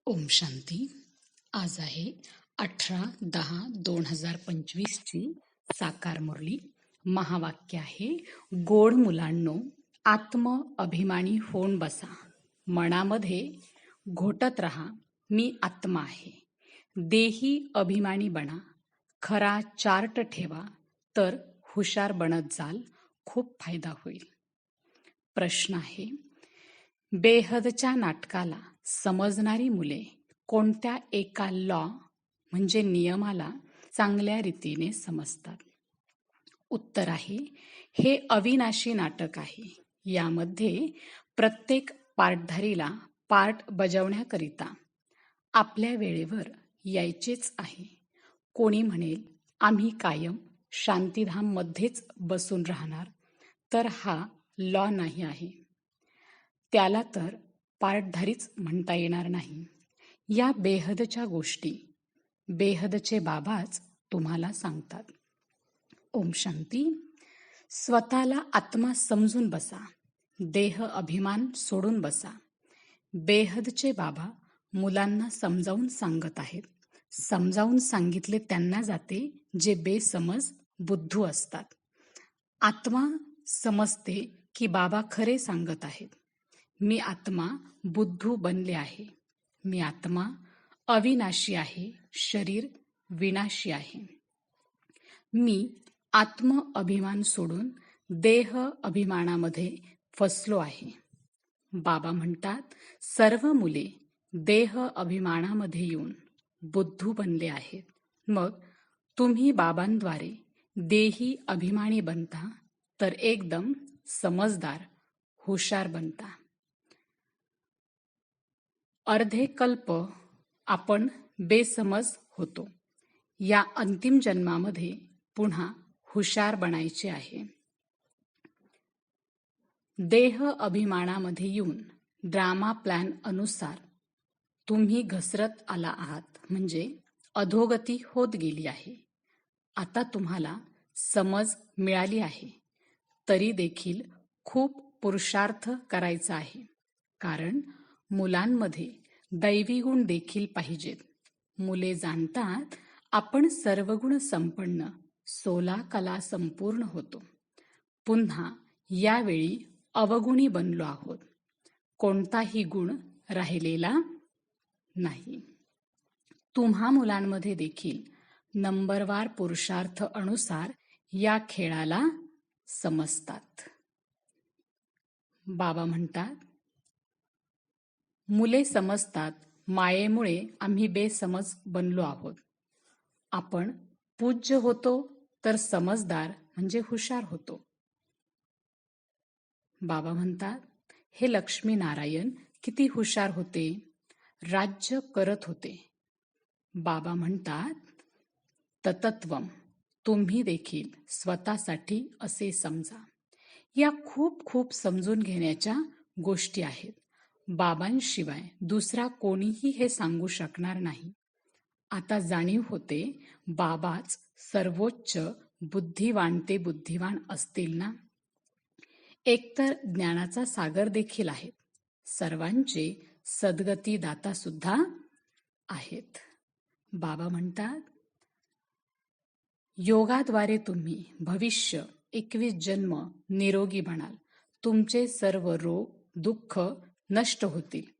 ओम शांती. आज आहे 18/10/2025 ची साकार मुरली. महावाक्य आहे, गोड मुलांनो, आत्म अभिमानी होऊन बसा. मनामध्ये घोटत राहा, मी आत्मा आहे. देही अभिमानी बना. खरा चार्ट ठेवा, तर हुशार बनत जाल. खूप फायदा होईल. प्रश्न आहे, बेहदच्या नाटकाला समजणारी मुले कोणत्या एका लॉ म्हणजे नियमाला चांगल्या रीतीने समजतात? उत्तर आहे, हे अविनाशी नाटक आहे. यामध्ये प्रत्येक पार्टधारीला पार्ट बजावण्याकरिता आपल्या वेळेवर यायचेच आहे. कोणी म्हणेल, आम्ही कायम शांतीधाम मध्येच बसून राहणार, तर हा लॉ नाही आहे. त्याला तर पार्टधारीच म्हणता येणार नाही. या बेहदच्या गोष्टी बेहदचे बाबाच तुम्हाला सांगतात. ओम शांती. स्वतःला आत्मा समजून बसा. देह अभिमान सोडून बसा. बेहदचे बाबा मुलांना समजावून सांगत आहेत. समजावून सांगितले त्यांना जाते जे बेसमज बुद्धू असतात. आत्मा समजते की बाबा खरे सांगत आहेत. मी आत्मा बुद्धू बनले आहे. मी आत्मा अविनाशी आहे. शरीर विनाशी आहे. मी आत्म अभिमान सोडून देह अभिमानामध्ये फसलो आहे. बाबा म्हणतात, सर्व मुले देह अभिमानामध्ये येऊन बुद्धू बनले आहेत. मग तुम्ही बाबांद्वारे देही अभिमानी बनता, तर एकदम समजदार हुशार बनता. अर्धे कल्प आपण बेसमज होतो. या अंतिम जन्मामध्ये पुन्हा हुशार बनायचे आहे. देह अभिमानामध्ये येऊन ड्रामा प्लॅन अनुसार तुम्ही घसरत आला आहात, म्हणजे अधोगती होत गेली आहे. आता तुम्हाला समज मिळाली आहे, तरी देखील खूप पुरुषार्थ करायचा आहे. कारण मुलांमध्ये दैवी गुण देखील पाहिजेत. मुले जाणतात आपण सर्व गुण संपन्न, 16 कला संपूर्ण होतो. पुन्हा यावेळी अवगुणी बनलो आहोत. कोणताही गुण राहिलेला नाही. तुम्हा मुलांमध्ये देखील नंबरवार पुरुषार्थ अनुसार या खेळाला समजतात. बाबा म्हणतात, मुले समजतात मायेमुळे आम्ही बेसमज बनलो आहोत. आपण पूज्य होतो तर समजदार म्हणजे हुशार होतो. बाबा म्हणतात, हे लक्ष्मी नारायण किती हुशार होते, राज्य करत होते. बाबा म्हणतात, ततत्वम, तुम्ही देखील स्वतःसाठी असे समजा. या खूप खूप समजून घेण्याच्या गोष्टी आहेत. बाबांशिवाय दुसरा कोणीही हे सांगू शकणार नाही. आता जाणीव होते, बाबाच सर्वोच्च बुद्धिवान ते बुद्धिवान असतील ना. एकतर ज्ञानाचा सागर देखील आहेत. सर्वांचे सद्गती दाता सुद्धा आहेत. बाबा म्हणतात, योगाद्वारे तुम्ही भविष्य 21 जन्म निरोगी बनाल. तुमचे सर्व रोग दुःख नष्ट होतील.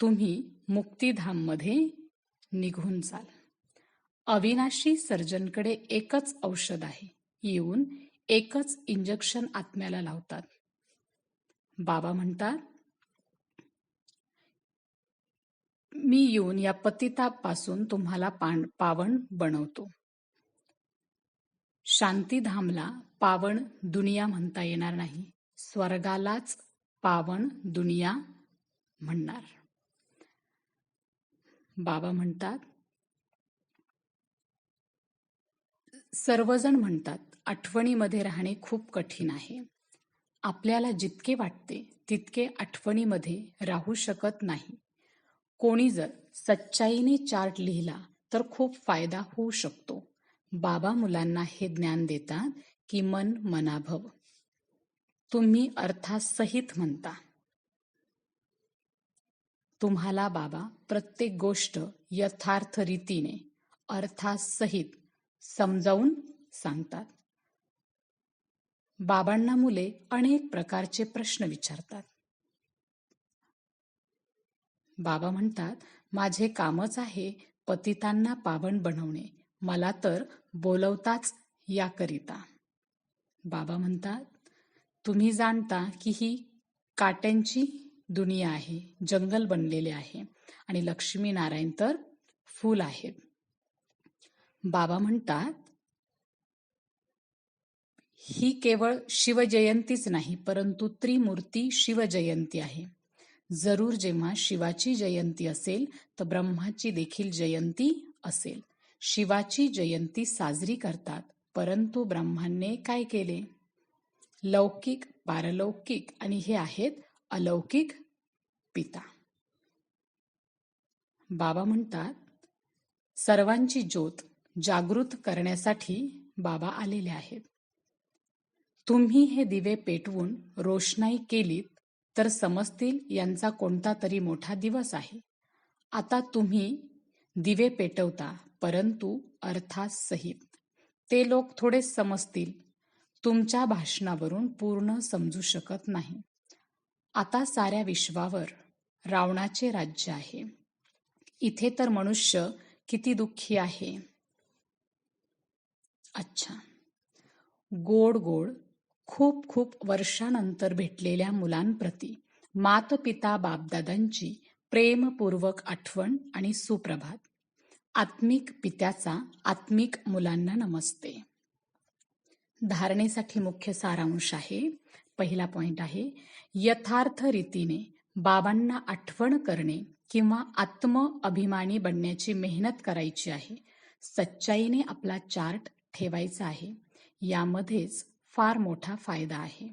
तुम्ही मुक्तिधाममध्ये निघून जाल. अविनाशी सर्जनकडे एकच औषध आहे. येऊन एकच इंजेक्शन आत्म्याला लावतात. बाबा म्हणतात, मी येऊन या पतितापासून तुम्हाला पावन बनवतो. शांतीधामला पावन दुनिया म्हणता येणार नाही. स्वर्गालाच पावन दुनिया म्हणणार. बाबा म्हणतात, सर्वजण म्हणतात आठवणीमध्ये राहणे खूप कठीण आहे. आपल्याला जितके वाटते तितके आठवणीमध्ये राहू शकत नाही. कोणी जर सच्चाईने चार्ट लिहिला तर खूप फायदा होऊ शकतो. बाबा मुलांना हे ज्ञान देतात की मन मनाभव. तुम्ही अर्थासहित म्हणता. तुम्हाला बाबा प्रत्येक गोष्ट यथार्थ रीतीने अर्थासहित समजावून सांगतात. बाबांना मुले अनेक प्रकारचे प्रश्न विचारतात. बाबा म्हणतात, माझे कामच आहे पतितांना पावन बनवणे, मला तर बोलवताच याकरिता. बाबा म्हणतात, तुम्ही जाणता की ही काट्यांची दुनिया आहे, जंगल बनलेले आहे आणि लक्ष्मीनारायण तर फूल आहेत. बाबा म्हणतात, ही केवळ शिवजयंतीच नाही परंतु त्रिमूर्ती शिवजयंती आहे. जरूर जेव्हा शिवाची जयंती असेल तर ब्रह्माची देखील जयंती असेल. शिवाची जयंती साजरी करतात, परंतु ब्रह्माने काय केले? लौकिक, पारलौकिक आणि हे आहेत अलौकिक पिता. बाबा म्हणतात, सर्वांची ज्योत जागृत करण्यासाठी बाबा आलेले आहेत. तुम्ही हे दिवे पेटवून रोषणाई केलीत तर समजतील यांचा कोणता तरी मोठा दिवस आहे. आता तुम्ही दिवे पेटवता, परंतु अर्थासहित. ते लोक थोडेच समजतील, तुमच्या भाषणावरून पूर्ण समजू शकत नाही. आता साऱ्या विश्वावर रावणाचे राज्य आहे. इथे तर मनुष्य किती दुःखी आहे. अच्छा, गोड गोड खूप खूप वर्षानंतर भेटलेल्या मुलांप्रती मातपिता बापदादांची प्रेमपूर्वक आठवण आणि सुप्रभात. आत्मिक पित्याचा आत्मिक मुलांना नमस्ते. धारणेसाठी मुख्य सारांश आहे. पहिला पॉइंट आहे, यथार्थ रीतीने बाबांना आठवण करणे किंवा आत्म अभिमानी बनण्याची मेहनत करायची आहे. सच्चाईने आपला चार्ट ठेवायचा आहे. यामध्येच फार मोठा फायदा आहे.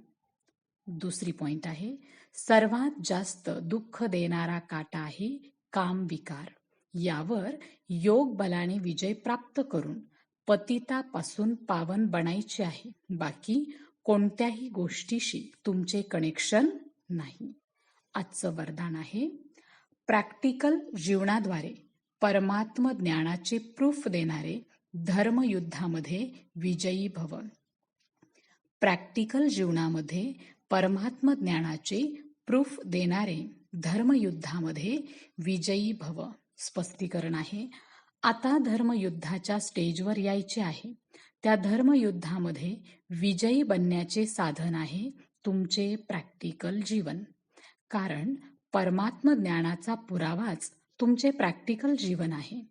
दुसरी पॉइंट आहे, सर्वात जास्त दुःख देणारा काटा आहे काम विकार. यावर योग बलाने विजय प्राप्त करून पतितापासून पावन बनायचे आहे. बाकी कोणत्याही गोष्टीशी तुमचे कनेक्शन नाही. आजचं वरदान आहे, प्रॅक्टिकल जीवनाद्वारे परमात्म ज्ञानाचे प्रूफ देणारे धर्मयुद्धामध्ये विजयी भव. प्रॅक्टिकल जीवनामध्ये परमात्म ज्ञानाचे प्रूफ देणारे धर्मयुद्धामध्ये विजयी भव. स्पष्टीकरण आहे, आता धर्मयुद्धाच्या स्टेजवर यायचे आहे. त्या धर्मयुद्धामध्ये विजयी बनण्याचे साधन आहे तुमचे प्रॅक्टिकल जीवन. कारण परमात्म ज्ञानाचा पुरावाच तुमचे प्रॅक्टिकल जीवन आहे.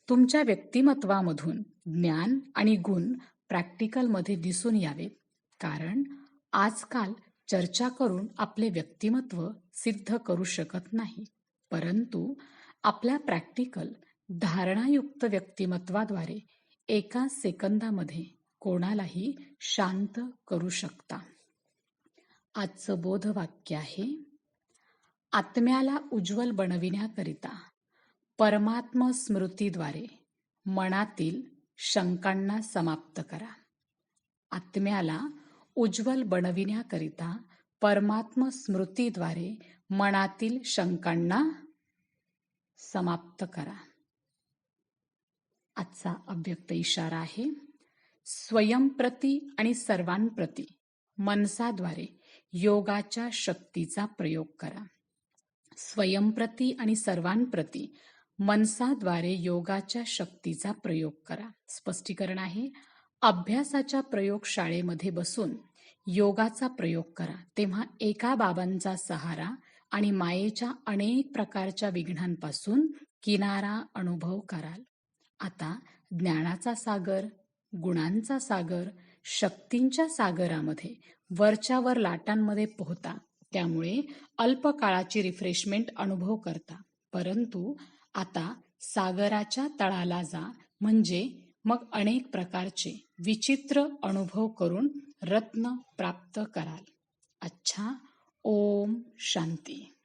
तुमच्या व्यक्तिमत्वामधून ज्ञान आणि गुण प्रॅक्टिकलमध्ये दिसून यावेत. कारण आजकाल चर्चा करून आपले व्यक्तिमत्व सिद्ध करू शकत नाही, परंतु आपल्या प्रॅक्टिकल धारणायुक्त व्यक्तिमत्वाद्वारे एका सेकंदामध्ये कोणालाही शांत करू शकता. आजचं बोधवाक्य आहे, आत्म्याला उज्ज्वल बनविण्याकरिता परमात्म स्मृतीद्वारे मनातील शंकांना समाप्त करा. आत्म्याला उज्ज्वल बनविण्याकरिता परमात्म स्मृतीद्वारे मनातील शंकांना समाप्त करा. आजचा अव्यक्त इशारा आहे, स्वयंप्रती आणि सर्वांप्रती मनसाद्वारे योगाच्या शक्तीचा प्रयोग करा. स्वयंप्रती आणि सर्वांप्रती मनसाद्वारे योगाच्या शक्तीचा प्रयोग करा. स्पष्टीकरण आहे, अभ्यासाच्या प्रयोगशाळेमध्ये बसून योगाचा प्रयोग करा, तेव्हा एका बाबांचा सहारा आणि मायेच्या अनेक प्रकारच्या विघ्नांपासून किनारा अनुभव कराल. आता ज्ञानाचा सागर, गुणांचा सागर, शक्तींच्या सागरामध्ये वरच्यावर लाटांमध्ये पोहता. त्यामुळे अल्पकाळाची रिफ्रेशमेंट अनुभव करता, परंतु आता सागराच्या तळाला जा, म्हणजे मग अनेक प्रकारचे विचित्र अनुभव करून रत्न प्राप्त कराल. अच्छा, ओम शांती.